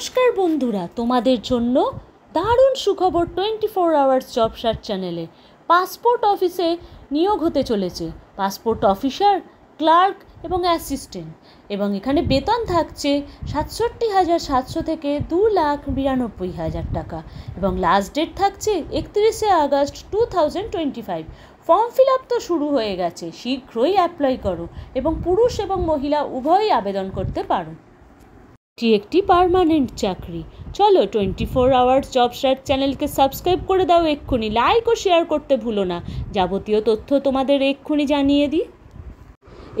নমস্কার বন্ধুরা, তোমাদের জন্য দারুণ সুখবর 24 আওয়ার্স জব সার্চ চ্যানেলে। পাসপোর্ট অফিসে নিয়োগ হতে চলেছে পাসপোর্ট অফিসার, ক্লার্ক এবং অ্যাসিস্ট্যান্ট, এবং এখানে বেতন থাকছে ৬৭,৭০০ থেকে ২,৯২,০০০ টাকা, এবং লাস্ট ডেট থাকছে ৩১শে আগস্ট 2025। ফর্ম ফিল আপ তো শুরু হয়ে গেছে, শীঘ্রই অ্যাপ্লাই করো এবং পুরুষ এবং মহিলা উভয়ই আবেদন করতে পারো। এটি একটি পার্মানেন্ট চাকরি। চলো 24 আওয়ার্স জব সার্চ চ্যানেলকে সাবস্ক্রাইব করে দাও এক্ষুনি, লাইক ও শেয়ার করতে ভুলো না। যাবতীয় তথ্য তোমাদের এক্ষুনি জানিয়ে দিই।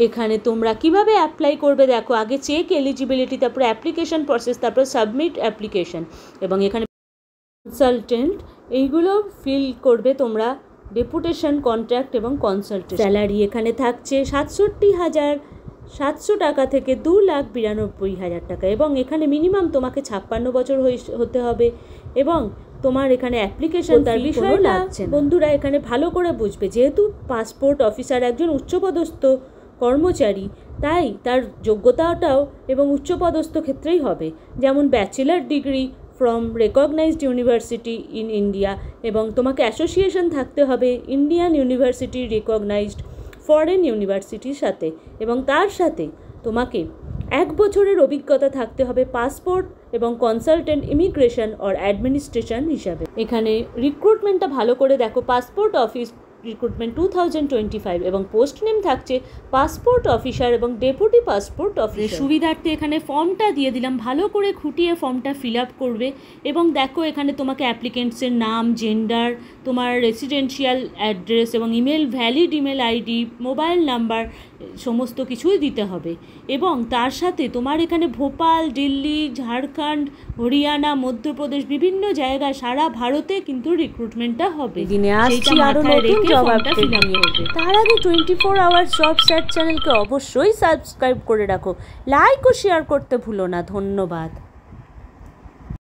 এখানে তোমরা কিভাবে অ্যাপ্লাই করবে দেখো, আগে চেক এলিজিবিলিটি, তারপর অ্যাপ্লিকেশন প্রসেস, তারপর সাবমিট অ্যাপ্লিকেশন, এবং এখানে কনসালটেন্ট এইগুলো ফিল করবে তোমরা, ডেপুটেশন, কন্ট্রাক্ট এবং কনসালটেন্ট। স্যালারি এখানে থাকছে ৬৭,৭০০ টাকা থেকে ২,৯২,০০০ টাকা, এবং এখানে মিনিমাম তোমাকে ৫৬ বছর হতে হবে, এবং তোমার এখানে অ্যাপ্লিকেশন তার বিষয় লাগছে। বন্ধুরা এখানে ভালো করে বুঝবে, যেহেতু পাসপোর্ট অফিসার একজন উচ্চপদস্থ কর্মচারী, তাই তার যোগ্যতাটাও এবং উচ্চপদস্থ ক্ষেত্রেই হবে, যেমন bachelor degree from recognized university in India, এবং তোমাকে অ্যাসোসিয়েশন থাকতে হবে ইন্ডিয়ান ইউনিভার্সিটি রেকগনাইজড ফরেন ইউনিভার্সিটির সাথে, এবং তার সাথে তোমাকে 1 বছরের অভিজ্ঞতা থাকতে হবে পাসপোর্ট এবং কনসালটেন্ট, ইমিগ্রেশন আর অ্যাডমিনিস্ট্রেশন হিসাবে। এখানে রিক্রুটমেন্টটা ভালো করে দেখো, পাসপোর্ট অফিস রিক্রুটমেন্ট 2025, এবং পোস্ট নেম থাকছে পাসপোর্ট অফিসার এবং ডেপুটি পাসপোর্ট অফিসার। সুবিধার্থে এখানে ফর্মটা দিয়ে দিলাম, ভালো করে খুঁটিয়ে ফর্মটা ফিল আপ করবে, এবং দেখো এখানে তোমাকে অ্যাপ্লিকেন্টসের নাম, জেন্ডার, তোমার রেসিডেন্সিয়াল অ্যাড্রেস এবং email, valid email ID, mobile number, সমস্ত কিছুই দিতে হবে, এবং তার সাথে তোমার এখানে ভোপাল, দিল্লি, ঝাড়খণ্ড, হরিয়ানা, মধ্যপ্রদেশ, বিভিন্ন জায়গায় সারা ভারতে কিন্তু রিক্রুটমেন্টটা হবে। দিনে আসছি আরো নতুন জব আপডেট নিয়ে। তার আগে 24 আওয়ার্স জব সার্চ চ্যানেলকে অবশ্যই সাবস্ক্রাইব করে রাখো, লাইক ও শেয়ার করতে ভুলো না। ধন্যবাদ।